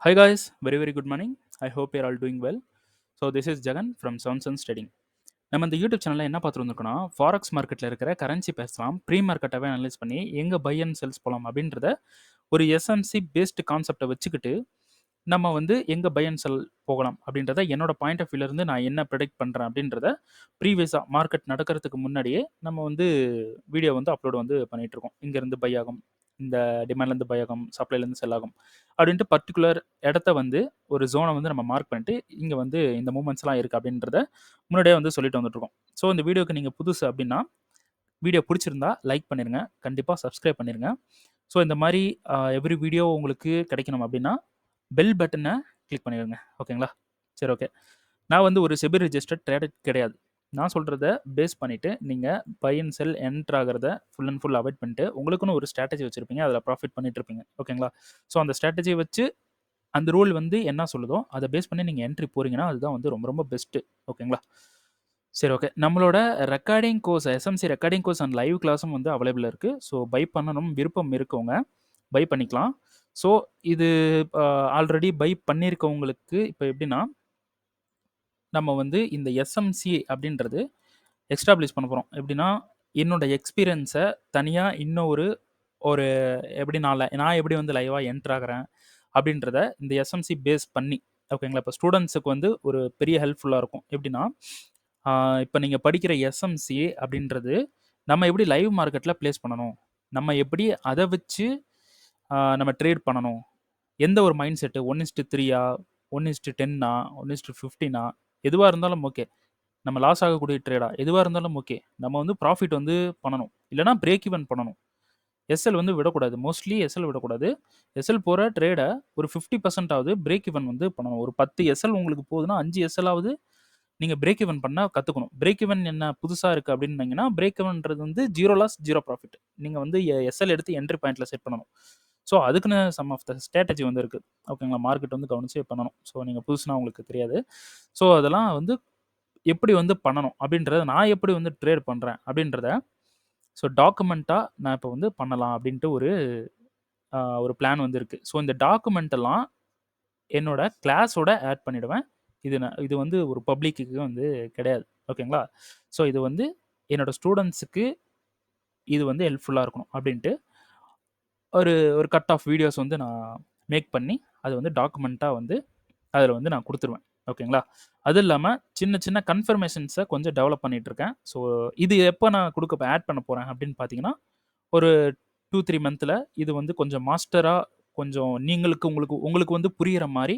Hi guys, very good morning. I hope you're all doing well. So this is Jagan from Sounds and Trading. நம்ம இந்த YouTube சேனலில் என்ன பார்த்துருந்துருக்கோன்னா forex மார்க்கெட்டில் இருக்கிற currency பேசலாம் pre மார்க்கெட்டாகவே analyse பண்ணி எங்கே பை அண்ட் செல்ஸ் போகலாம் அப்படின்றத ஒரு எஸ்எம்சி பேஸ்டு கான்செப்டை வச்சுக்கிட்டு நம்ம வந்து எங்கே பை அண்ட் செல் போகலாம் அப்படின்றத என்னோட பாயிண்ட் ஆஃப் வியூலேருந்து நான் என்ன ப்ரெடிக்ட் பண்ணுறேன் அப்படின்றத ப்ரீவியஸாக மார்க்கெட் நடக்கிறதுக்கு முன்னாடியே நம்ம வந்து வீடியோ வந்து அப்லோட் வந்து பண்ணிகிட்ருக்கோம். இங்கேருந்து பை ஆகும், இந்த டிமாண்ட்லேருந்து பை ஆகும், சப்ளைலேருந்து செல் ஆகும் அப்படின்ட்டு பர்டிகுலர் இடத்த வந்து ஒரு ஜோனை வந்து நம்ம மார்க் பண்ணிட்டு இங்கே வந்து இந்த மூமெண்ட்ஸ்லாம் இருக்குது அப்படின்றத முன்னாடியே வந்து சொல்லிட்டு வந்துட்டுருக்கோம். ஸோ இந்த வீடியோக்கு நீங்கள் புதுசு அப்படின்னா வீடியோ பிடிச்சிருந்தா லைக் பண்ணிடுங்க, கண்டிப்பாக சப்ஸ்கிரைப் பண்ணிடுங்க. ஸோ இந்த மாதிரி எவ்ரி வீடியோ உங்களுக்கு கிடைக்கணும் அப்படின்னா பெல் பட்டனை கிளிக் பண்ணிடுங்க. ஓகேங்களா? சரி, ஓகே. நான் வந்து ஒரு செபி ரிஜிஸ்டர்ட் ட்ரேடர் கிடையாது. நான் சொல்கிறத பேஸ் பண்ணிவிட்டு நீங்கள் பை அண்ட் செல் என்ட்ரு ஆகிறத ஃபுல் அண்ட் ஃபுல் அவாய்ட் பண்ணிட்டு உங்களுக்குன்னு ஒரு ஸ்ட்ராட்டஜி வச்சுருப்பீங்க, அதில் ப்ராஃபிட் பண்ணிட்டு இருப்பீங்க. ஓகேங்களா? ஸோ அந்த ஸ்ட்ராட்டஜியை வச்சு அந்த ரூல் வந்து என்ன சொல்லுதோ அதை பேஸ் பண்ணி நீங்கள் என்ட்ரி போகிறீங்கன்னா அதுதான் வந்து ரொம்ப பெஸ்ட்டு. ஓகேங்களா? சரி, ஓகே. நம்மளோட recording course SMC recording course and live கிளாஸும் வந்து அவைலபிள் இருக்குது. ஸோ பை பண்ணணும் விருப்பம் இருக்கவங்க பை பண்ணிக்கலாம். ஸோ இது ஆல்ரெடி பை பண்ணியிருக்கவங்களுக்கு இப்போ எப்படின்னா நம்ம வந்து இந்த எஸ்எம்சி அப்படின்றது எஸ்டாப்ளிஷ் பண்ண போகிறோம். எப்படின்னா என்னோட எக்ஸ்பீரியன்ஸை தனியாக இன்னொரு ஒரு எப்படி நான் எப்படி வந்து லைவாக என்ட்ரு ஆகிறேன் அப்படின்றத இந்த எஸ்எம்சி பேஸ் பண்ணி ஓகேங்களா? இப்போ ஸ்டூடெண்ட்ஸுக்கு வந்து ஒரு பெரிய ஹெல்ப்ஃபுல்லாக இருக்கும். எப்படின்னா இப்போ நீங்கள் படிக்கிற எஸ்எம்சி அப்படின்றது நம்ம எப்படி லைவ் மார்க்கெட்டில் ப்ளேஸ் பண்ணணும், நம்ம எப்படி அதை வச்சு நம்ம ட்ரேட் பண்ணணும், எந்த ஒரு மைண்ட் செட்டு 1:3 1:10 1:15 எதுவாக இருந்தாலும் ஓகே, நம்ம லாஸ் ஆகக்கூடிய ட்ரேடா எதுவாக இருந்தாலும் ஓகே, நம்ம வந்து ப்ராஃபிட் வந்து பண்ணணும், இல்லைனா பிரேக் ஈவன் பண்ணணும். எஸ்எல் வந்து விடக்கூடாது, மோஸ்ட்லி எஸ்எல் விடக்கூடாது. எஸ்எல் போகிற ட்ரேடை ஒரு 50% பிரேக் ஈவன் வந்து பண்ணணும். ஒரு 10 எஸ்எல் உங்களுக்கு போகுதுன்னா 5 எஸ்எல்லாவது நீங்கள் பிரேக் ஈவன் பண்ண கற்றுக்கணும். பிரேக் ஈவன் என்ன புதுசாக இருக்குது அப்படின்னீங்கன்னா, பிரேக் ஈவன்றது வந்து 0 லாஸ் 0 ப்ராஃபிட். நீங்கள் வந்து எஸ்எல் எடுத்து என்ட்ரி பாயிண்ட்டில் செட் பண்ணணும். ஸோ அதுக்குன்னு சம் ஆஃப் த ஸ்ட்ராட்டஜி வந்து இருக்குது. ஓகேங்களா? மார்க்கெட் வந்து கவனிச்சு பண்ணணும். ஸோ நீங்கள் புதுசுனா உங்களுக்கு தெரியாது. ஸோ அதெல்லாம் வந்து எப்படி வந்து பண்ணணும் அப்படின்றத நான் எப்படி வந்து ட்ரேட் பண்ணுறேன் அப்படின்றத ஸோ டாக்குமெண்ட்டாக நான் இப்போ வந்து பண்ணலாம் அப்படின்ட்டு ஒரு பிளான் வந்து இருக்குது. ஸோ இந்த டாக்குமெண்ட்டெல்லாம் என்னோட கிளாஸோட ஆட் பண்ணிவிடுவேன். இது வந்து ஒரு பப்ளிக்கு வந்து கிடையாது. ஓகேங்களா? ஸோ இது வந்து என்னோட ஸ்டூடெண்ட்ஸுக்கு இது வந்து ஹெல்ப்ஃபுல்லாக இருக்கணும் அப்படின்ட்டு ஒரு கட் ஆஃப் வீடியோஸ் வந்து நான் மேக் பண்ணி அது வந்து டாக்குமெண்ட்டாக வந்து அதில் வந்து நான் கொடுத்துருவேன். ஓகேங்களா? அது இல்லாமல் சின்ன கன்ஃபர்மேஷன்ஸை கொஞ்சம் டெவலப் பண்ணிகிட்ருக்கேன். ஸோ இது எப்போ நான் ஆட் பண்ண போகிறேன் அப்படின்னு பார்த்தீங்கன்னா, ஒரு 2-3 மந்தில் இது வந்து கொஞ்சம் மாஸ்டராக கொஞ்சம் உங்களுக்கு வந்து புரிகிற மாதிரி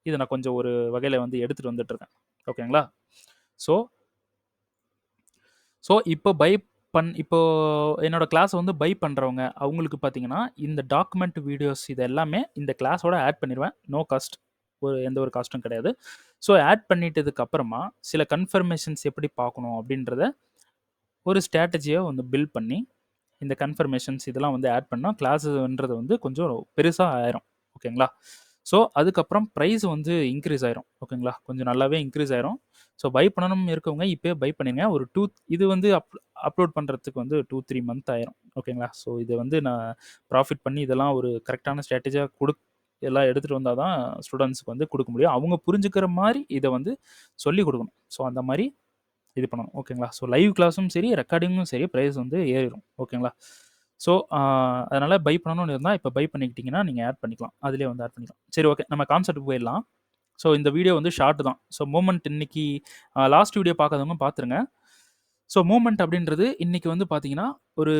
இதை நான் கொஞ்சம் ஒரு வகையில் வந்து எடுத்துகிட்டு வந்துட்டுருக்கேன். ஓகேங்களா? ஸோ ஸோ இப்போ என்னோட கிளாஸை வந்து பை பண்ணுறவங்க அவங்களுக்கு பார்த்தீங்கன்னா இந்த டாக்குமெண்ட் வீடியோஸ் இது எல்லாமே இந்த கிளாஸோட ஆட் பண்ணிடுவேன். நோ காஸ்ட், எந்த ஒரு காஸ்ட்டும் கிடையாது. ஸோ ஆட் பண்ணிட்டதுக்கு அப்புறமா சில கன்ஃபர்மேஷன்ஸ் எப்படி பார்க்கணும் அப்படின்றத ஒரு ஸ்ட்ராட்டஜியை வந்து பில்ட் பண்ணி இந்த கன்ஃபர்மேஷன்ஸ் இதெல்லாம் வந்து ஆட் பண்ணால் கிளாஸுன்றது வந்து கொஞ்சம் பெருசாக ஆயிரும். ஓகேங்களா? ஸோ அதுக்கப்புறம் ப்ரைஸ் வந்து இன்க்ரீஸ் ஆயிரும். ஓகேங்களா? கொஞ்சம் நல்லாவே இன்க்ரீஸ் ஆயிரும். ஸோ பை பண்ணணும்னு இருக்கவங்க இப்போயே பை பண்ணிடுங்க. ஒரு இது வந்து அப்லோட் பண்ணுறதுக்கு வந்து 2-3 மந்த் ஆயிரும். ஓகேங்களா? ஸோ இதை வந்து நான் ப்ராஃபிட் பண்ணி இதெல்லாம் ஒரு கரெக்டான ஸ்ட்ராட்டஜியாக எல்லாம் எடுத்துகிட்டு வந்தால் தான் ஸ்டூடெண்ட்ஸுக்கு வந்து கொடுக்க முடியும். அவங்க புரிஞ்சுக்கிற மாதிரி இதை வந்து சொல்லிக் கொடுக்கணும். ஸோ அந்த மாதிரி இது பண்ணணும். ஓகேங்களா? ஸோ லைவ் கிளாஸும் சரி, ரெக்கார்டிங்கும் சரி, ப்ரைஸ் வந்து ஏறிடும். ஓகேங்களா? ஸோ அதனால் பை பண்ணணும்னு இருந்தால் இப்போ பை பண்ணிக்கிட்டிங்கன்னா நீங்கள் ஆட் பண்ணிக்கலாம். அதிலே வந்து ஆட் பண்ணிக்கலாம். சரி, ஓகே. நம்ம கான்செப்ட் போயிடலாம். ஸோ இந்த வீடியோ வந்து ஷார்ட் தான். ஸோ மூமெண்ட் இன்னைக்கு லாஸ்ட் வீடியோ பார்க்காதவங்க பார்த்துருங்க. ஸோ மூமெண்ட் அப்படின்றது இன்றைக்கி வந்து பார்த்தீங்கன்னா ஒரு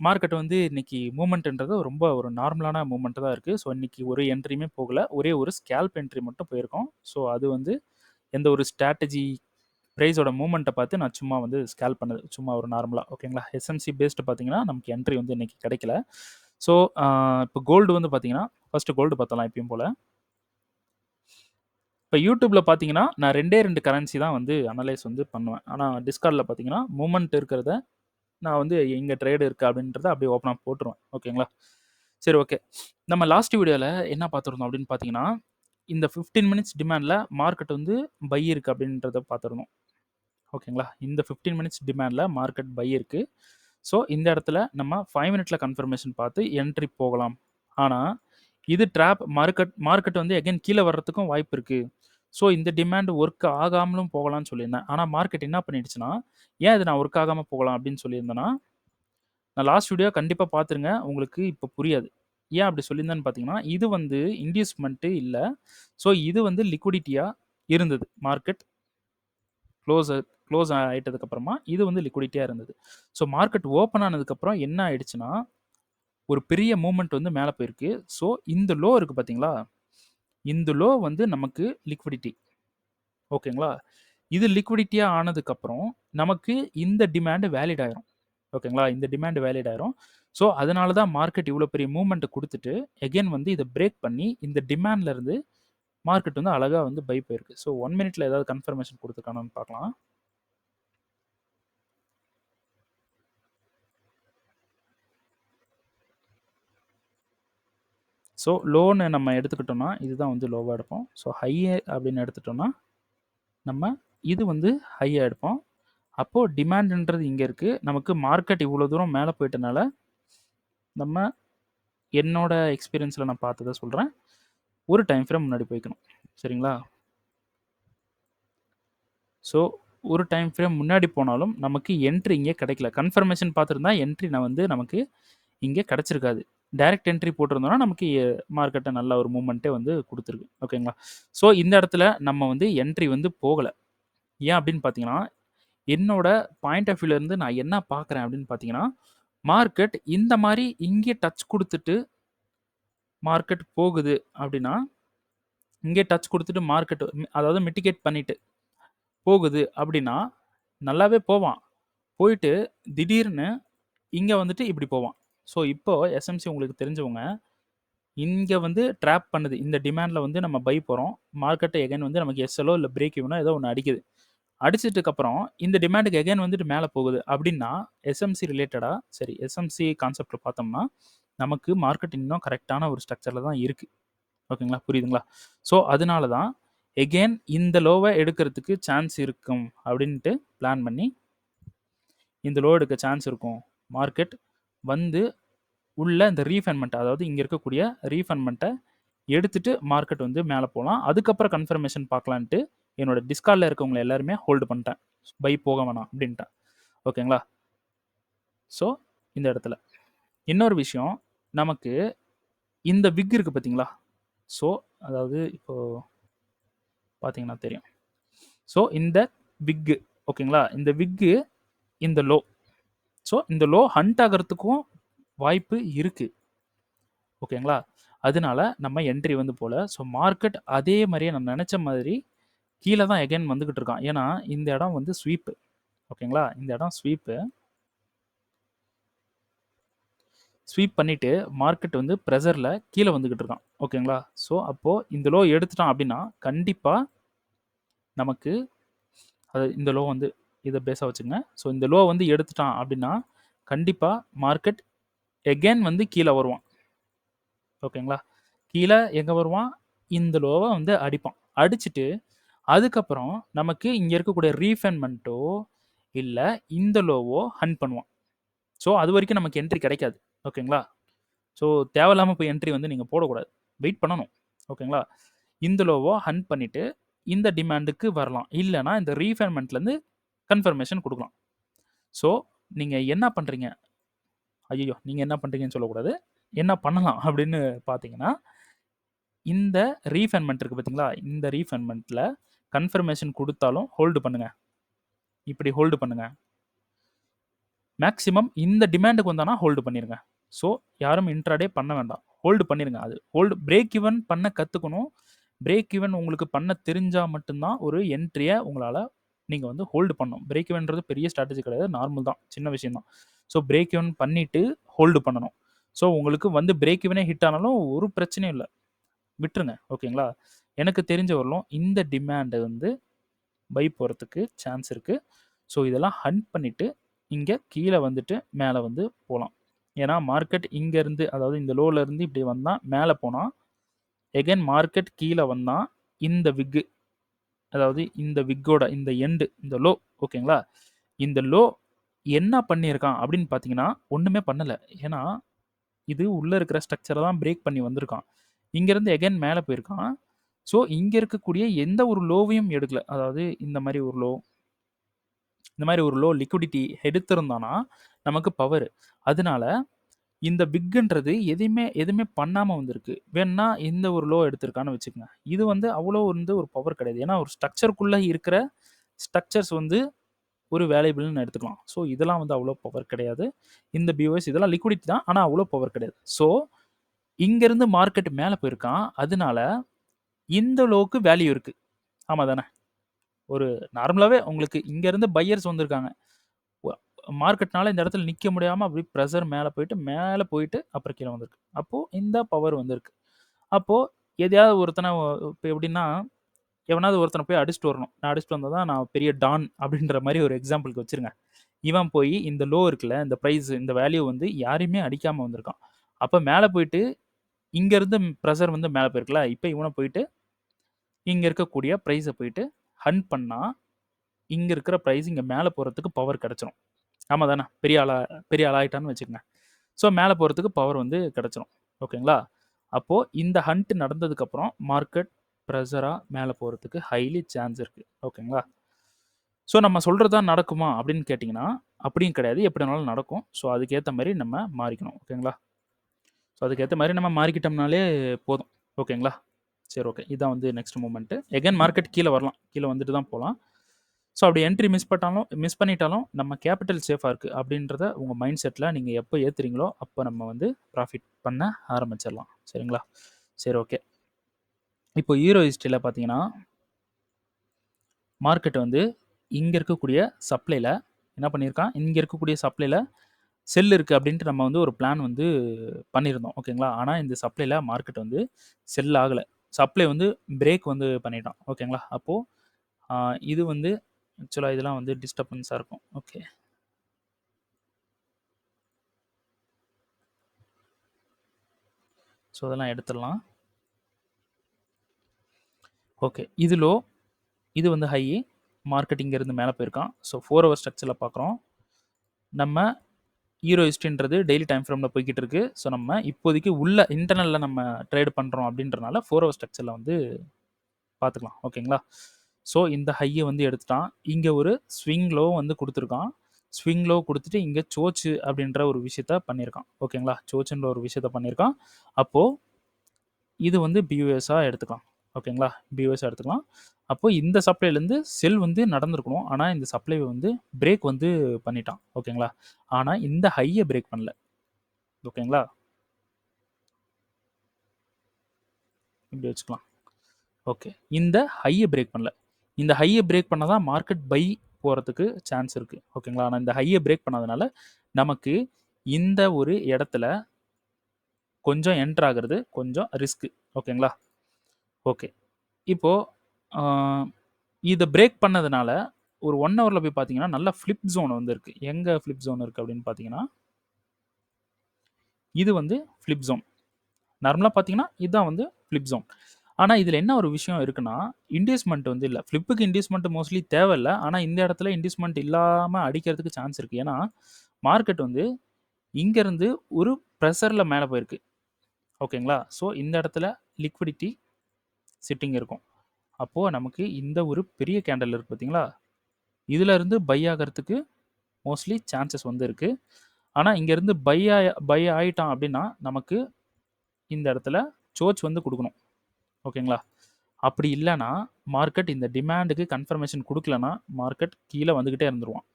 மார்க்கெட் வந்து இன்றைக்கி மூமெண்ட்ன்றது ரொம்ப ஒரு நார்மலான மூமெண்ட்டு தான் இருக்குது. ஸோ இன்றைக்கி ஒரு என்ட்ரியுமே போகலை, ஒரே ஒரு ஸ்கேல்ப் என்ட்ரி மட்டும் போயிருக்கோம். ஸோ அது வந்து எந்த ஒரு ஸ்ட்ராட்டஜி ப்ரைஸோட மூமெண்ட்டை பார்த்து நான் சும்மா வந்து ஸ்கேல் பண்ணது, சும்மா ஒரு நார்மலாக. ஓகேங்களா? எஸ்எம்சி பேஸ்டு பார்த்தீங்கன்னா நமக்கு என்ட்ரி வந்து இன்றைக்கி கிடைக்கல. ஸோ இப்போ கோல்டு வந்து பார்த்தீங்கன்னா ஃபஸ்ட்டு கோல்டு பார்த்தலாம் எப்பயும் போல். இப்போ யூடியூப்பில் பார்த்தீங்கன்னா நான் 2 கரன்சி தான் வந்து அனலைஸ் வந்து பண்ணுவேன். ஆனால் டிஸ்கார்டில் பார்த்தீங்கன்னா மூமெண்ட் இருக்கிறத நான் வந்து எங்கே ட்ரேடு இருக்குது அப்படின்றத அப்படியே ஓப்பனாக போட்டுருவேன். ஓகேங்களா? சரி, ஓகே. நம்ம லாஸ்ட் வீடியோவில் என்ன பார்த்துருந்தோம் அப்படின்னு பார்த்தீங்கன்னா இந்த 15 மினிட்ஸ் டிமாண்டில் மார்க்கெட் வந்து பை இருக்குது அப்படின்றத பார்த்துருந்தோம். ஓகேங்களா? இந்த 15 மினிட்ஸ் டிமாண்டில் மார்க்கெட் பை இருக்குது. ஸோ இந்த இடத்துல நம்ம 5 மினிட்ல கன்ஃபர்மேஷன் பார்த்து என்ட்ரி போகலாம். ஆனால் இது ட்ராப் மார்க்கெட் வந்து அகைன் கீழே வர்றதுக்கும் வாய்ப்பு இருக்குது. ஸோ இந்த டிமாண்ட் ஒர்க் ஆகாமலும் போகலாம்னு சொல்லியிருந்தேன். ஆனால் மார்க்கெட் என்ன பண்ணிடுச்சுன்னா, ஏன் இது நான் ஒர்க் ஆகாமல் போகலாம் அப்படின்னு சொல்லியிருந்தேன்னா, நான் லாஸ்ட் வீடியோ கண்டிப்பாக பார்த்துருங்க, உங்களுக்கு இப்போ புரியாது. ஏன் அப்படி சொல்லியிருந்தேன்னு பார்த்தீங்கன்னா, இது வந்து இன்டியூஸ்மெண்ட்டு இல்லை. ஸோ இது வந்து லிக்விடிட்டியாக இருந்தது. மார்க்கெட் க்ளோஸ் ஆகிட்டதுக்கப்புறமா இது வந்து லிக்விடிட்டியாக இருந்தது. ஸோ மார்க்கெட் ஓப்பன் ஆனதுக்கப்புறம் என்ன ஆயிடுச்சுன்னா, ஒரு பெரிய மூவ்மெண்ட் வந்து மேலே போயிருக்கு. ஸோ இந்த லோ இருக்குது பார்த்தீங்களா, இந்த லோ வந்து நமக்கு லிக்விடிட்டி. ஓகேங்களா, இது லிக்விடிட்டியாக ஆனதுக்கப்புறம் நமக்கு இந்த டிமாண்டு வேலிட் ஆயிரும். ஓகேங்களா, இந்த டிமாண்ட் வேலிட் ஆயிரும். ஸோ அதனால தான் மார்க்கெட் இவ்வளோ பெரிய மூவ்மெண்ட்டை கொடுத்துட்டு எகெயின் வந்து இதை பிரேக் பண்ணி இந்த டிமாண்ட்லேருந்து மார்க்கெட் வந்து அழகாக வந்து பை போயிருக்கு. ஸோ 1 மினிட்ல ஏதாவது கன்ஃபர்மேஷன் கொடுத்துருக்கானு பார்க்கலாம். ஸோ லோன்னு நம்ம எடுத்துக்கிட்டோம்னா இதுதான் வந்து லோவாக எடுப்போம். ஸோ ஹை அப்படின்னு எடுத்துட்டோம்னா நம்ம இது வந்து ஹையாக எடுப்போம். அப்போது டிமாண்டுன்றது இங்கே இருக்குது. நமக்கு மார்க்கெட் இவ்வளோ தூரம் மேலே போயிட்டனால நம்ம என்னோட எக்ஸ்பீரியன்ஸில் நான் பார்த்ததை சொல்கிறேன். ஒரு டைம் ஃப்ரேம் முன்னாடி போய்க்கணும். சரிங்களா, ஸோ ஒரு டைம் ஃப்ரேம் முன்னாடி போனாலும் நமக்கு என்ட்ரி இங்கே கிடைக்கல. கன்ஃபர்மேஷன் பார்த்துருந்தா என்ட்ரி நான் வந்து நமக்கு இங்கே கிடச்சிருக்காது. டைரக்ட் என்ட்ரி போட்டிருந்தோம்னா நமக்கு மார்க்கெட்டை நல்ல ஒரு மூமெண்ட்டே வந்து கொடுத்துருக்கு. ஓகேங்களா, ஸோ இந்த இடத்துல நம்ம வந்து என்ட்ரி வந்து போகலை. ஏன் அப்படின்னு பார்த்தீங்கன்னா, என்னோட பாயிண்ட் ஆஃப் வியூலேருந்து நான் என்ன பார்க்குறேன் அப்படின்னு பார்த்தீங்கன்னா, மார்க்கெட் இந்த மாதிரி இங்கே டச் கொடுத்துட்டு மார்க்கெட் போகுது அப்படின்னா, இங்கே டச் கொடுத்துட்டு மார்க்கெட் அதாவது மிட்டிகேட் பண்ணிட்டு போகுது அப்படின்னா நல்லாவே போவான். போயிட்டு திடீர்னு இங்கே வந்துட்டு இப்படி போவான். ஸோ இப்போ எஸ்எம்சி உங்களுக்கு தெரிஞ்சவங்க இங்கே வந்து ட்ராப் பண்ணுது. இந்த டிமாண்டில் வந்து நம்ம பை போகிறோம். மார்க்கெட்டை எகைன் வந்து நமக்கு எஸ்எல்ஓ இல்லை பிரேக் ஈவனோ ஏதோ ஒன்று அடிக்குது. அடிச்சதுக்கப்புறம் இந்த டிமாண்டுக்கு எகைன் வந்துட்டு மேலே போகுது அப்படின்னா எஸ்எம்சி ரிலேட்டடாக சரி எஸ்எம்சி கான்செப்டில் பார்த்தோம்னா நமக்கு மார்க்கெட் இன்னும் கரெக்டான ஒரு ஸ்ட்ரக்சரில் தான் இருக்குது. ஓகேங்களா, புரியுதுங்களா? ஸோ அதனால தான் எகெயின் இந்த லோவை எடுக்கிறதுக்கு சான்ஸ் இருக்கும் அப்படின்ட்டு பிளான் பண்ணி இந்த லோ எடுக்க சான்ஸ் இருக்கும். மார்க்கெட் வந்து உள்ள இந்த ரீஃபைன்மெண்ட் அதாவது இங்கே இருக்கக்கூடிய ரீஃபைன்மெண்ட்டை எடுத்துட்டு மார்க்கெட் வந்து மேலே போகலாம். அதுக்கப்புறம் கன்ஃபர்மேஷன் பார்க்கலான்ட்டு என்னோட டிஸ்கார்டில் இருக்கவங்களை எல்லாருமே ஹோல்டு பண்ணிட்டேன். பை போக வேணாம் அப்படின்ட்டேன். ஓகேங்களா, ஸோ இந்த இடத்துல இன்னொரு விஷயம், நமக்கு இந்த விக் இருக்குது பார்த்தீங்களா, ஸோ அதாவது இப்போது பார்த்தீங்கன்னா தெரியும். ஸோ இந்த விக்கு ஓகேங்களா, இந்த விக்கு இந்த லோ, ஸோ இந்த லோ ஹண்ட் ஆகிறதுக்கும் வாய்ப்பு இருக்குது. ஓகேங்களா, அதனால நம்ம என்ட்ரி வந்து போல. ஸோ மார்க்கெட் அதே மாதிரியே நான் நினச்ச மாதிரி கீழே தான் எகைன் வந்துக்கிட்டு இருக்கான். ஏன்னா இந்த இடம் வந்து ஸ்வீப்பு. ஓகேங்களா, இந்த இடம் ஸ்வீப்பு ஸ்வீப் பண்ணிவிட்டு மார்க்கெட் வந்து ப்ரெஷரில் கீழே வந்துக்கிட்டு இருக்கான். ஓகேங்களா, ஸோ அப்போது இந்த லோ எடுத்துட்டான் அப்படின்னா கண்டிப்பாக நமக்கு அது இந்த லோ வந்து இதை பேஸாக வச்சுங்க. ஸோ இந்த லோ வந்து எடுத்துட்டான் அப்படின்னா கண்டிப்பாக மார்க்கெட் எகெயின் வந்து கீழே வருவான். ஓகேங்களா, கீழே எங்கே வருவான், இந்த லோவை வந்து அடிப்பான். அடிச்சுட்டு அதுக்கப்புறம் நமக்கு இங்கே இருக்கக்கூடிய ரீஃபைன்மெண்ட்டோ இல்லை இந்த லோவோ ஹண்ட் பண்ணுவான். ஸோ அது வரைக்கும் நமக்கு என்ட்ரி கிடைக்காது. ஓகேங்களா, ஸோ தேவையில்லாமல் போய் என்ட்ரி வந்து நீங்கள் போடக்கூடாது, வெயிட் பண்ணணும். ஓகேங்களா, இந்த லோவோ ஹண்ட் பண்ணிவிட்டு இந்த டிமாண்டுக்கு வரலாம். இல்லைனா இந்த ரீஃபைன்மெண்ட்லேருந்து கன்ஃபர்மேஷன் கொடுக்கலாம். ஸோ நீங்கள் என்ன பண்ணுறீங்க, ஐயோ நீங்கள் என்ன பண்ணுறீங்கன்னு சொல்லக்கூடாது, என்ன பண்ணலாம் அப்படின்னு பார்த்தீங்கன்னா, இந்த ரீஃபைன்மெண்ட் இருக்குது பார்த்தீங்களா, இந்த ரீஃபைன்மெண்ட்டில் கன்ஃபர்மேஷன் கொடுத்தாலும் ஹோல்டு பண்ணுங்கள். இப்படி ஹோல்டு பண்ணுங்கள். மேக்ஸிமம் இந்த டிமாண்டுக்கு வந்தானா ஹோல்டு பண்ணிடுங்க. ஸோ யாரும் இன்ட்ராடே பண்ண வேண்டாம், ஹோல்டு பண்ணிடுங்க. அது ஹோல்டு பிரேக் ஈவன் பண்ண கற்றுக்கணும். பிரேக் ஈவன் உங்களுக்கு பண்ண தெரிஞ்சால் மட்டும்தான் ஒரு என்ட்ரியை உங்களால் நீங்கள் வந்து ஹோல்டு பண்ணணும். பிரேக் ஈவன்றது பெரிய ஸ்ட்ராட்டஜி கிடையாது, நார்மல் தான், சின்ன விஷயம் தான். ஸோ பிரேக் ஈவன் பண்ணிவிட்டு ஹோல்டு பண்ணணும். ஸோ உங்களுக்கு வந்து பிரேக் ஈவனே ஹிட் ஆனாலும் ஒரு பிரச்சனையும் இல்லை, விட்டுருங்க. ஓகேங்களா, எனக்கு தெரிஞ்ச வரலும் இந்த டிமாண்டை வந்து பை போகிறதுக்கு சான்ஸ் இருக்குது. ஸோ இதெல்லாம் ஹண்ட் பண்ணிவிட்டு இங்கே கீழே வந்துட்டு மேலே வந்து போகலாம். ஏன்னா மார்க்கெட் இங்கேருந்து அதாவது இந்த லோலேருந்து இப்படி வந்தால் மேலே போனால் எகைன் மார்க்கெட் கீழே வந்தால் இந்த விக்கு அதாவது இந்த விக்கோட இந்த எண்டு இந்த லோ ஓகேங்களா, இந்த லோ என்ன பண்ணியிருக்கான் அப்படின்னு பார்த்தீங்கன்னா ஒன்றுமே பண்ணலை. ஏன்னா இது உள்ளே இருக்கிற ஸ்ட்ரக்சரை தான் பிரேக் பண்ணி வந்திருக்கான். இங்கேருந்து எகைன் மேலே போயிருக்கான். ஸோ இங்கே இருக்கக்கூடிய எந்த ஒரு லோவையும் எடுக்கல. அதாவது இந்த மாதிரி ஒரு லோ லிக்விடிட்டி எடுத்திருந்தானா நமக்கு பவர். அதனால இந்த பிக்ன்றது எதுவுமே பண்ணாமல் வந்திருக்கு. வேணா இந்த ஒரு லோ எடுத்திருக்கான்னு வச்சுக்கோங்க. இது வந்து அவ்வளோ வந்து ஒரு பவர் கிடையாது. ஏன்னா ஒரு ஸ்ட்ரக்சருக்குள்ளே இருக்கிற ஸ்ட்ரக்சர்ஸ் வந்து ஒரு வேல்யூபிள்னு எடுத்துக்கலாம். ஸோ இதெல்லாம் வந்து அவ்வளோ பவர் கிடையாது. இந்த பிஓஎஸ் இதெல்லாம் லிக்விடிட்டி தான், ஆனால் அவ்வளோ பவர் கிடையாது. ஸோ இங்கேருந்து மார்க்கெட் மேலே போயிருக்கான். அதனால இந்த லோவுக்கு வேல்யூ இருக்குது. ஆமாம் தானே? ஒரு நார்மலாகவே உங்களுக்கு இங்கேருந்து பையர்ஸ் வந்திருக்காங்க. மார்க்கெட்னால இந்த இடத்துல நிற்க முடியாமல் அப்படி ப்ரெஷர் மேலே போயிட்டு அப்புறம் கீழே வந்திருக்கு. அப்போது இந்த பவர் வந்திருக்கு. அப்போது எதையாவது ஒருத்தனை இப்போ எப்படின்னா எவனாவது ஒருத்தனை போய் அடிச்சுட்டு வரணும். நான் அடிச்சுட்டு வந்தால் தான் நான் பெரிய டான் அப்படின்ற மாதிரி ஒரு எக்ஸாம்பிளுக்கு வச்சுருங்க. இவன் போய் இந்த லோ இருக்குல்ல, இந்த ப்ரைஸ், இந்த வேல்யூ வந்து யாரையுமே அடிக்காமல் வந்திருக்கான். அப்போ மேலே போயிட்டு இங்கேருந்து ப்ரெஷர் வந்து மேலே போயிருக்குல்ல, இப்போ இவனை போயிட்டு இங்கே இருக்கக்கூடிய ப்ரைஸை போயிட்டு ஹண்ட் பண்ணால் இங்கே இருக்கிற ப்ரைஸ் இங்கே மேலே போகிறதுக்கு பவர் கிடச்சிரும். ஆமாம் தானே? பெரிய ஆளாயிட்டான்னு வச்சுக்கோங்க. ஸோ மேலே போகிறதுக்கு பவர் வந்து கிடச்சிரும். ஓகேங்களா? அப்போது இந்த ஹண்ட் நடந்ததுக்கப்புறம் மார்க்கெட் ப்ரெஷராக மேலே போகிறதுக்கு ஹைலி சான்ஸ் இருக்குது. ஓகேங்களா? ஸோ நம்ம சொல்கிறது தான் நடக்குமா அப்படின்னு கேட்டிங்கன்னா அப்படியும் கிடையாது. எப்படி வேணாலும் நடக்கும். ஸோ அதுக்கேற்ற மாதிரி நம்ம மாறிக்கணும். ஓகேங்களா? ஸோ அதுக்கேற்ற மாதிரி நம்ம மாறிக்கிட்டோம்னாலே போதும். ஓகேங்களா? சரி, ஓகே. இதான் வந்து நெக்ஸ்ட் மூமெண்ட்டு. எகைன் மார்க்கெட் கீழே வரலாம். கீழே வந்துட்டு தான் போகலாம். ஸோ அப்படி என்ட்ரி மிஸ் பண்ணிட்டாலும் நம்ம கேபிட்டல் சேஃபாக இருக்குது அப்படின்றத உங்கள் மைண்ட் செட்டில் நீங்கள் எப்போ ஏற்றுறீங்களோ அப்போ நம்ம வந்து ப்ராஃபிட் பண்ண ஆரம்பிச்சிடலாம். சரிங்களா? சரி, ஓகே. இப்போ ஈரோ ஹிஸ்ட்ரியில் பார்த்தீங்கன்னா மார்க்கெட் வந்து இங்கே இருக்கக்கூடிய சப்ளையில் என்ன பண்ணியிருக்கான், இங்கே இருக்கக்கூடிய சப்ளையில் செல் இருக்குது அப்படின்ட்டு நம்ம வந்து ஒரு பிளான் வந்து பண்ணியிருந்தோம். ஓகேங்களா? ஆனால் இந்த சப்ளையில் மார்க்கெட் வந்து செல் ஆகலை. சப்ளை வந்து பிரேக் வந்து பண்ணிட்டான். ஓகேங்களா? அப்போது இது வந்து ஆக்சுவலாக இதெல்லாம் வந்து டிஸ்டர்பன்ஸாக இருக்கும். ஓகே, ஸோ அதெல்லாம் எடுத்துடலாம். ஓகே, இது லோ, இது வந்து ஹை. மார்க்கெட் இங்கேருந்து மேலே போயிருக்கான். ஸோ 4 ஹவர் ஸ்ட்ரக்சரில் பார்க்குறோம். நம்ம ஈரோ ஹிஸ்ட்ரின்றது டெய்லி டைம் ஃப்ரேமில் போய்கிட்டு இருக்கு. ஸோ நம்ம இப்போதைக்கு உள்ள இன்டர்னலில் நம்ம ட்ரேட் பண்ணுறோம் அப்படின்றனால 4 ஹவர் ஸ்ட்ரக்சரில் வந்து பார்த்துக்கலாம். ஓகேங்களா? ஸோ இந்த ஹையை வந்து எடுத்துட்டான். இங்கே ஒரு ஸ்விங் லோ வந்து கொடுத்துருக்கான். ஸ்விங் லோ கொடுத்துட்டு இங்கே சோச்சு அப்படின்ற ஒரு விஷயத்த பண்ணியிருக்கான். ஓகேங்களா? சோச்சுன்ற ஒரு விஷயத்த பண்ணியிருக்கான். அப்போது இது வந்து பியூஎஸாக எடுத்துக்கலாம். ஓகேங்களா? பியூஎஸாக எடுத்துக்கலாம். அப்போ இந்த சப்ளைலேருந்து செல் வந்து நடந்திருக்கணும். ஆனால் இந்த சப்ளை வந்து பிரேக் வந்து பண்ணிட்டான். ஓகேங்களா? ஆனால் இந்த ஹையை பிரேக் பண்ணல. ஓகேங்களா? இப்படி வச்சுக்கலாம். ஓகே, இந்த ஹையை பிரேக் பண்ணல. இந்த ஹையை பிரேக் பண்ணால் தான் மார்க்கெட் பை போகிறதுக்கு சான்ஸ் இருக்குது. ஓகேங்களா? ஆனால் இந்த ஹையை பிரேக் பண்ணாதனால நமக்கு இந்த ஒரு இடத்துல கொஞ்சம் என்டர் ஆகிறது கொஞ்சம் ரிஸ்க்கு. ஓகேங்களா? ஓகே, இப்போது இதை பிரேக் பண்ணதுனால ஒரு 1 ஹவரில் போய் பார்த்தீங்கன்னா நல்ல ஃப்ளிப் ஜோன் வந்து இருக்குது. எங்கே ஃப்ளிப் ஜோன் இருக்குது அப்படின்னு பார்த்தீங்கன்னா இது வந்து ஃப்ளிப் ஜோன். நார்மலாக பார்த்தீங்கன்னா இதுதான் வந்து ஃப்ளிப் ஜோன். ஆனால் இதில் என்ன ஒரு விஷயம் இருக்குன்னா இன்டியூஸ்மெண்ட் வந்து இல்லை. ஃப்ளிப்புக்கு இன்டியூஸ்மெண்ட் மோஸ்ட்லி தேவையில்லை. ஆனால் இந்த இடத்துல இன்டியூஸ்மெண்ட் இல்லாமல் அடிக்கிறதுக்கு சான்ஸ் இருக்குது. ஏன்னா மார்க்கெட் வந்து இங்கேருந்து ஒரு ப்ரெஷரில் மேலே போயிருக்கு. ஓகேங்களா? ஸோ இந்த இடத்துல லிக்விடிட்டி சிட்டிங் இருக்கும். அப்போது நமக்கு இந்த ஒரு பெரிய கேண்டல் இருக்குது பார்த்தீங்களா, இதிலேருந்து பை ஆகிறதுக்கு மோஸ்ட்லி சான்சஸ் வந்து இருக்குது. ஆனால் இங்கேருந்து பை ஆகிட்டான் அப்படின்னா நமக்கு இந்த இடத்துல சோச் வந்து கொடுக்கணும். ஓகேங்களா? அப்படி இல்லைன்னா மார்க்கெட் இந்த டிமாண்டுக்கு கன்ஃபர்மேஷன் கொடுக்கலன்னா மார்க்கெட் கீழே வந்துக்கிட்டே இருந்துருவான்.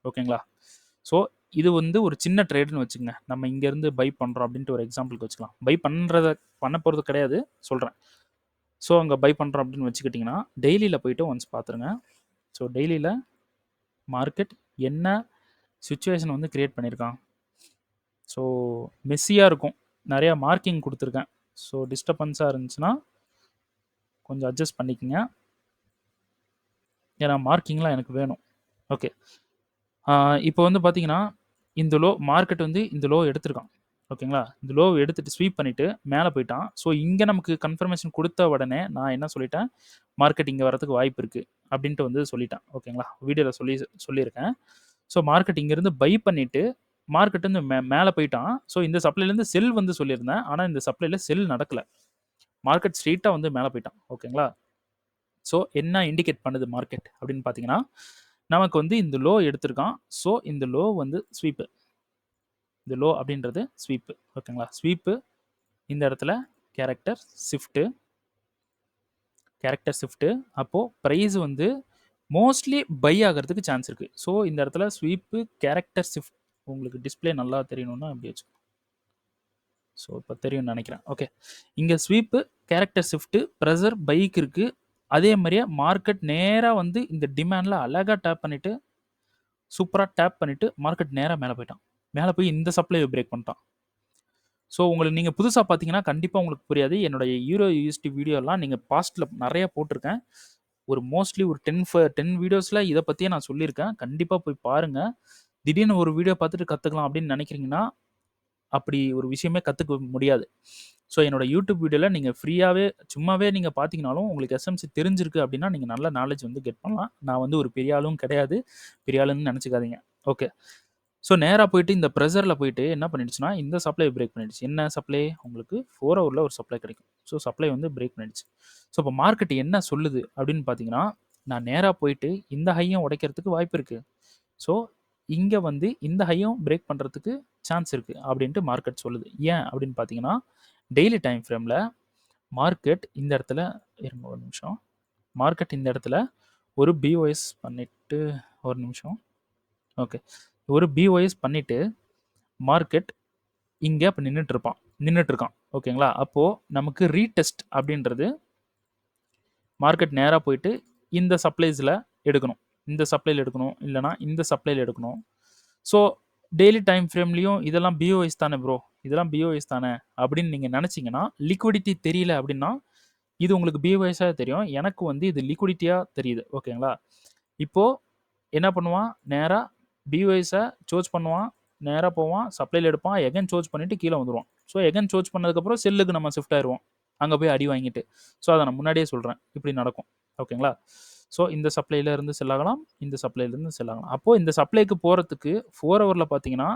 ஓகேங்களா? ஸோ இது வந்து ஒரு சின்ன ட்ரேடுன்னு வச்சுக்கோங்க. நம்ம இங்கேருந்து பை பண்ணுறோம் அப்படின்ட்டு ஒரு எக்ஸாம்பிளுக்கு வச்சுக்கலாம். பை பண்ண போகிறது கிடையாது, சொல்கிறேன். ஸோ அங்கே பை பண்ணுறோம் அப்படின்னு வச்சுக்கிட்டிங்கன்னா டெய்லியில் போய்ட்டு ஒன்ஸ் பார்த்துருங்க. ஸோ டெய்லியில் மார்க்கெட் என்ன சுச்சுவேஷன் வந்து க்ரியேட் பண்ணியிருக்கான். ஸோ மெஸ்ஸியாக இருக்கும். நிறையா மார்க்கிங் கொடுத்துருக்கேன். ஸோ டிஸ்டர்பன்ஸாக இருந்துச்சுன்னா கொஞ்சம் அட்ஜஸ்ட் பண்ணிக்கோங்க. ஏன்னா மார்க்கிங்லாம் எனக்கு வேணும். ஓகே, இப்போ வந்து பார்த்தீங்கன்னா இந்த லோ மார்க்கெட் வந்து இந்த லோ எடுத்திருக்கான். ஓகேங்களா? இந்த லோ எடுத்துகிட்டு ஸ்வீப் பண்ணிவிட்டு மேலே போயிட்டான். ஸோ இங்கே நமக்கு கன்ஃபர்மேஷன் கொடுத்த உடனே நான் என்ன சொல்லிட்டேன், மார்க்கெட் இங்கே வரதுக்கு வாய்ப்பு இருக்குது அப்படின்ட்டு வந்து சொல்லிட்டேன். ஓகேங்களா? வீடியோவில் சொல்லியிருக்கேன். ஸோ மார்க்கெட் இங்கேருந்து பை பண்ணிவிட்டு மார்க்கெட் வந்து மேலே போயிட்டான். ஸோ இந்த சப்ளைலேருந்து செல் வந்து சொல்லியிருந்தேன். ஆனால் இந்த சப்ளையில் செல் நடக்கலை. மார்க்கெட் ஸ்ட்ரெயிட்டாக வந்து மேலே போயிட்டான். ஓகேங்களா? ஸோ என்ன இண்டிகேட் பண்ணுது மார்க்கெட் அப்படின்னு பார்த்தீங்கன்னா, நமக்கு வந்து இந்த லோ எடுத்திருக்கான். ஸோ இந்த லோ வந்து ஸ்வீப்பு. இந்த லோ அப்படின்றது ஸ்வீப்பு. ஓகேங்களா? ஸ்வீப்பு இந்த இடத்துல கேரக்டர் ஷிஃப்ட்டு. அப்போ பிரைஸ் வந்து மோஸ்ட்லி பை ஆகிறதுக்கு சான்ஸ் இருக்கு. ஸோ இந்த இடத்துல ஸ்வீப்பு கேரக்டர் ஷிஃப்ட் உங்களுக்கு டிஸ்ப்ளே நல்லா தெரியணும்னா அப்படி வச்சு. ஸோ இப்போ தெரியும்னு நினைக்கிறேன். ஓகே. இங்கே sweep character shift pressure bike இருக்கு. அதே மாதிரியே மார்க்கெட் நேராக வந்து இந்த டிமாண்டில் அழகாக டேப் பண்ணிட்டு சூப்பராக டேப் பண்ணிட்டு மார்க்கெட் நேராக மேலே போயிட்டான். மேலே போய் இந்த சப்ளையை பிரேக் பண்ணிட்டான். ஸோ உங்களுக்கு நீங்கள் புதுசாக பார்த்தீங்கன்னா கண்டிப்பாக உங்களுக்கு புரியாது. என்னுடைய யூரோ யூஎஸ்டி வீடியோலாம் நீங்கள் பாஸ்ட்டில் நிறைய போட்டிருக்கேன். ஒரு மோஸ்ட்லி ஒரு 10 வீடியோஸில் இதை பற்றியே நான் சொல்லியிருக்கேன். கண்டிப்பாக போய் பாருங்கள். திடீர்னு ஒரு வீடியோ பார்த்துட்டு கற்றுக்கலாம் அப்படின்னு நினைக்கிறீங்கன்னா அப்படி ஒரு விஷயமே கற்றுக்க முடியாது. ஸோ என்னோட யூடியூப் வீடியோவில் நீங்கள் ஃப்ரீயாகவே சும்மாவே நீங்கள் பார்த்தீங்கனாலும் உங்களுக்கு எஸ்எம்சி தெரிஞ்சிருக்கு அப்படின்னா நீங்கள் நல்ல நாலேஜ் வந்து கெட் பண்ணலாம். நான் வந்து ஒரு பெரிய ஆளும் கிடையாது. பெரிய ஆளுன்னு நினச்சிக்காதீங்க. ஓகே. ஸோ நேராக போயிட்டு இந்த ப்ரெஷரில் போயிட்டு என்ன பண்ணிடுச்சுன்னா இந்த சப்ளை பிரேக் பண்ணிடுச்சு. என்ன சப்ளை? உங்களுக்கு 4 ஹவரில் ஒரு சப்ளை கிடைக்கும். ஸோ சப்ளை வந்து பிரேக் பண்ணிடுச்சு. ஸோ இப்போ மார்க்கெட் என்ன சொல்லுது அப்படின்னு பார்த்தீங்கன்னா, நான் நேராக போயிட்டு இந்த ஹையும் உடைக்கிறதுக்கு வாய்ப்பு இருக்குது. ஸோ இங்கே வந்து இந்த ஹையும் பிரேக் பண்ணுறதுக்கு சான்ஸ் இருக்குது அப்படின்ட்டு மார்க்கெட் சொல்லுது. ஏன் அப்படின்னு பார்த்தீங்கன்னா, டெய்லி டைம் ஃப்ரேமில் மார்க்கெட் இந்த இடத்துல இருங்க ஒரு நிமிஷம். மார்க்கெட் இந்த இடத்துல ஒரு பிஓஎஸ் பண்ணிவிட்டு ஒரு நிமிஷம். ஓகே. ஒரு பிஓஎஸ் பண்ணிவிட்டு மார்க்கெட் இங்கே இப்போ நின்றுட்டுருக்கான். ஓகேங்களா? அப்போது நமக்கு ரீடெஸ்ட் அப்படின்றது மார்க்கெட் நேராக போயிட்டு இந்த சப்ளைஸில் எடுக்கணும். இந்த சப்ளையில் எடுக்கணும். இல்லைனா இந்த சப்ளையில் எடுக்கணும். ஸோ டெய்லி டைம் ஃப்ரேம்லேயும் இதெல்லாம் பிஓஎஸ் தானே ப்ரோ, இதெல்லாம் பிஓஎஸ் தானே அப்படின்னு நீங்கள் நினச்சிங்கன்னா, லிக்விடிட்டி தெரியல அப்படின்னா இது உங்களுக்கு பிஓஎஸாக தெரியும். எனக்கு வந்து இது லிக்விடிட்டியாக தெரியுது. ஓகேங்களா? இப்போது என்ன பண்ணுவான்? நேராக பிஓஎஸை சோர்ஜ் பண்ணுவான். நேராக போவான், சப்ளையில் எடுப்பான், எகன் சோர்ஜ் பண்ணிவிட்டு கீழே வந்துடுவான். ஸோ எகன் சோர்ஜ் பண்ணதுக்கப்புறம் செல்லுக்கு நம்ம ஷிஃப்ட் ஆயிடுவோம். அங்கே போய் அடி வாங்கிட்டு. ஸோ அதை நான் முன்னாடியே சொல்கிறேன். இப்படி நடக்கும். ஓகேங்களா? ஸோ இந்த சப்ளைலேருந்து செல் ஆகலாம், இந்த சப்ளைலேருந்து செல் ஆகலாம். அப்போது இந்த சப்ளைக்கு போகிறதுக்கு 4 ஹவரில் பார்த்தீங்கன்னா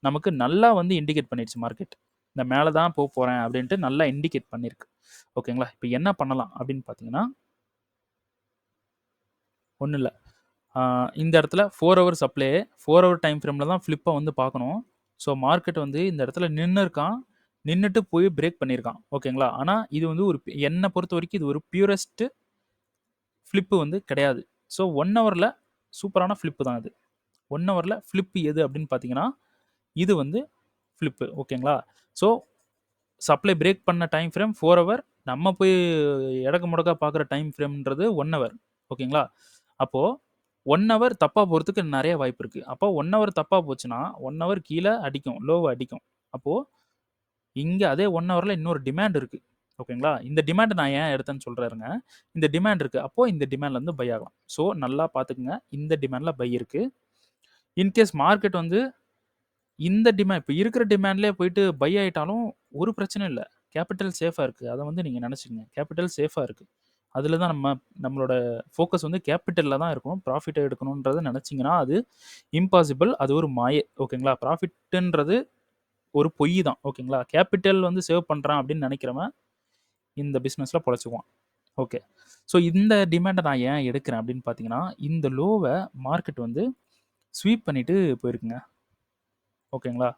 நமக்கு நல்லா வந்து இண்டிகேட் பண்ணிடுச்சு மார்க்கெட். இந்த மேலே தான் போகிறேன் அப்படின்ட்டு நல்லா இண்டிகேட் பண்ணியிருக்கு. ஓகேங்களா? இப்போ என்ன பண்ணலாம் அப்படின்னு பார்த்தீங்கன்னா, ஒன்றும் இல்லை. இந்த இடத்துல 4 ஹவர் சப்ளை 4 ஹவர் டைம் ஃப்ரேமில் தான் ஃப்ளிப்பை வந்து பார்க்கணும். ஸோ மார்க்கெட் வந்து இந்த இடத்துல நின்றுட்டு போய் பிரேக் பண்ணியிருக்கான். ஓகேங்களா? ஆனால் இது வந்து ஒரு என்னை பொறுத்த வரைக்கும் இது ஒரு பியூரஸ்ட்டு ஃப்ளிப்பு வந்து கிடையாது. ஸோ 1 ஹவரில் சூப்பரான ஃப்ளிப்பு தான் இது. 1 ஹவரில் ஃப்ளிப்பு எது அப்படின்னு பார்த்தீங்கன்னா, இது வந்து ஃப்ளிப்பு. ஓகேங்களா? ஸோ சப்ளை பிரேக் பண்ண டைம் ஃப்ரேம் 4 ஹவர். நம்ம போய் எடக்கு முடக்கா பார்க்குற டைம் ஃப்ரேம்ன்றது 1 ஹவர். ஓகேங்களா? அப்போது 1 ஹவர் தப்பாக போகிறதுக்கு நிறைய வாய்ப்பு இருக்குது. அப்போ 1 ஹவர் தப்பாக போச்சுன்னா 1 ஹவர் கீழே அடிக்கும், லோவை அடிக்கும். அப்போது இங்கே அதே 1 ஹவரில் இன்னொரு டிமாண்ட் இருக்குது. ஓகேங்களா? இந்த டிமாண்ட் நான் ஏன் எடுத்தேன்னு சொல்கிறேங்க. இந்த டிமாண்ட் இருக்குது. அப்போது இந்த டிமாண்ட்லேருந்து பை ஆகலாம். ஸோ நல்லா பார்த்துக்குங்க. இந்த டிமாண்டில் பை இருக்குது. இன்கேஸ் மார்க்கெட் வந்து இந்த டிமாண்ட் இப்போ இருக்கிற டிமாண்ட்லேயே போயிட்டு பை ஆகிட்டாலும் ஒரு பிரச்சனை இல்லை. கேபிட்டல் சேஃபாக இருக்குது. அதை வந்து நீங்கள் நினச்சிக்கங்க. கேபிட்டல் சேஃபாக இருக்குது. அதில் தான் நம்மளோட ஃபோக்கஸ் வந்து கேபிட்டலில் தான் இருக்கணும். ப்ராஃபிட்டை எடுக்கணுன்றதை நினச்சிங்கன்னா அது இம்பாசிபிள். அது ஒரு மாயை. ஓகேங்களா? ப்ராஃபிட்டுன்றது ஒரு பொய் தான். ஓகேங்களா? கேபிட்டல் வந்து சேவ் பண்ணுறான் அப்படின்னு நினைக்கிறவன் இந்த பிஸ்னஸில் பொழைச்சிக்குவான். ஓகே. ஸோ இந்த டிமாண்டை நான் ஏன் எடுக்கிறேன் அப்படின்னு பார்த்தீங்கன்னா, இந்த லோவை மார்க்கெட் வந்து ஸ்வீப் பண்ணிட்டு போயிருக்குங்க. ஓகேங்களா?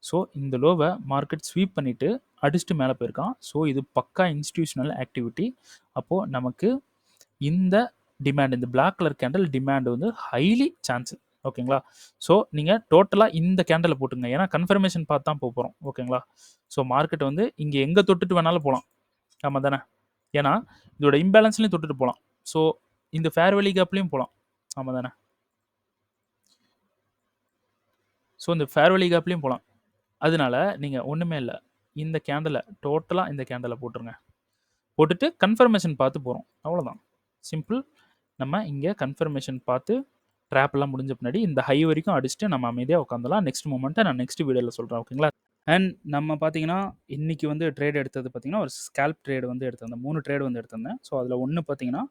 ஸோ இந்த லோவை மார்க்கெட் ஸ்வீப் பண்ணிவிட்டு அடிச்சுட்டு மேலே போயிருக்கான். ஸோ இது பக்கா இன்ஸ்டிடியூஷனல் ஆக்டிவிட்டி. அப்போது நமக்கு இந்த டிமாண்ட் இந்த பிளாக் கலர் கேண்டில் டிமாண்ட் வந்து ஹைலி சான்ஸ். ஓகேங்களா? ஸோ நீங்கள் டோட்டலாக இந்த கேண்டலை போட்டுங்க. ஏன்னா கன்ஃபர்மேஷன் பார்த்து தான் போகிறோம். ஓகேங்களா? ஸோ மார்க்கெட் வந்து இங்கே எங்கே தொட்டுட்டு வேணாலும் போகலாம். ஆமாம் தானே? ஏன்னா இதோட இம்பேலன்ஸ்லையும் தொட்டுட்டு போகலாம். ஸோ இந்த ஃபேர் வேலி கேப்லேயும் போகலாம். ஆமாம் தானே? ஸோ இந்த ஃபேர் வேலி கேப்லேயும் போகலாம். அதனால நீங்கள் ஒன்றுமே இல்லை. இந்த கேண்டலை டோட்டலாக இந்த கேண்டலை போட்டுருங்க. போட்டுட்டு கன்ஃபர்மேஷன் பார்த்து போகிறோம். அவ்வளோதான். சிம்பிள். நம்ம இங்கே கன்ஃபர்மேஷன் பார்த்து ட்ராப்லாம் முடிஞ்ச பின்னாடி இந்த ஹை வரைக்கும் அடிச்சுட்டு நம்ம அமைதியாக உட்காந்துலாம். நெக்ஸ்ட் மூமெண்ட்டை நான் நெக்ஸ்ட் வீடியோவில் சொல்கிறேன். ஓகேங்களா? அண்ட் நம்ம பார்த்தீங்கன்னா இன்றைக்கி வந்து ட்ரேட் எடுத்தது பார்த்தீங்கன்னா ஒரு ஸ்கேல்ப் ட்ரேடு வந்து எடுத்திருந்தேன். 3 ட்ரேடு வந்து எடுத்திருந்தேன். ஸோ அதில் ஒன்று பார்த்தீங்கன்னா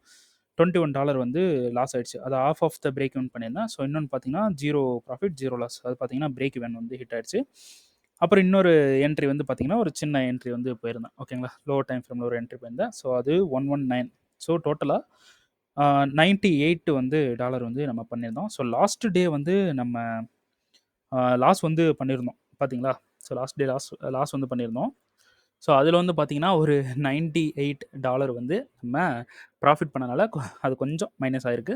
$21 வந்து லாஸ் ஆயிடுச்சு. அது ஆஃப் த பிரேக் ஈவன் பண்ணியிருந்தேன். ஸோ இன்னொன்று பார்த்தீங்கன்னா 0 ப்ராஃபிட் 0 லாஸ். அது பார்த்தீங்கன்னா பிரேக் ஈவன் வந்து ஹிட் ஆயிடுச்சு. அப்புறம் இன்னொரு என்ட்ரி வந்து பார்த்தீங்கன்னா, ஒரு சின்ன என்ட்ரி வந்து போயிருந்தேன். ஓகேங்களா. லோவர் டைம் ஃப்ரேம்ல ஒரு என்ட்ரி போயிருந்தேன். ஸோ அது 119. ஸோ டோட்டலா 98 வந்து டாலர் வந்து நம்ம பண்ணியிருந்தோம். ஸோ லாஸ்ட் டே வந்து நம்ம லாஸ் வந்து பண்ணியிருந்தோம். பார்த்தீங்களா? ஸோ லாஸ்ட் டே லாஸ் வந்து பண்ணியிருந்தோம். ஸோ அதில வந்து பார்த்தீங்கன்னா, ஒரு $98 வந்து நம்ம ப்ராஃபிட் பண்ணனால அது கொஞ்சம் மைனஸ் ஆயிருக்கு.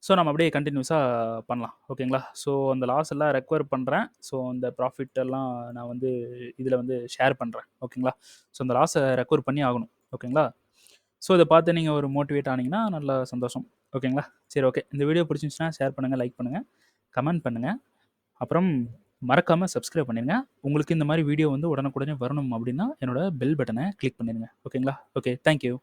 ஸோ நம்ம அப்படியே கன்டினியூஸா பண்ணலாம். ஓகேங்களா. ஸோ அந்த லாஸ் எல்லாம் ரெக்கவர் பண்றேன். ஸோ அந்த ப்ராஃபிட் எல்லாம் நான் வந்து இதில வந்து ஷேர் பண்றேன். ஓகேங்களா. ஸோ அந்த லாஸ ரெக்கவர் பண்ணி ஆகணும். ஓகேங்களா. ஸோ இத பார்த்து நீங்க ஒரு மோட்டிவேட் ஆனீங்கன்னா, நல்ல சந்தோஷம். ஓகேங்களா. சரி ஓகே. இந்த வீடியோ பிடிச்சிருந்துச்சுன்னா ஷேர் பண்ணுங்க, லைக் பண்ணுங்க, கமெண்ட் பண்ணுங்க. அப்புறம் மறக்காம சப்ஸ்கிரைப் பண்ணிருங்க. உங்களுக்கு இந்த மாரி வீடியோ வந்து உடனுக்குடனே வரணும் அப்படின்னா, என்னோட பெல் பட்டன கிளிக் பண்ணிருங்க. ஓகேங்களா. ஓகே. Thank you.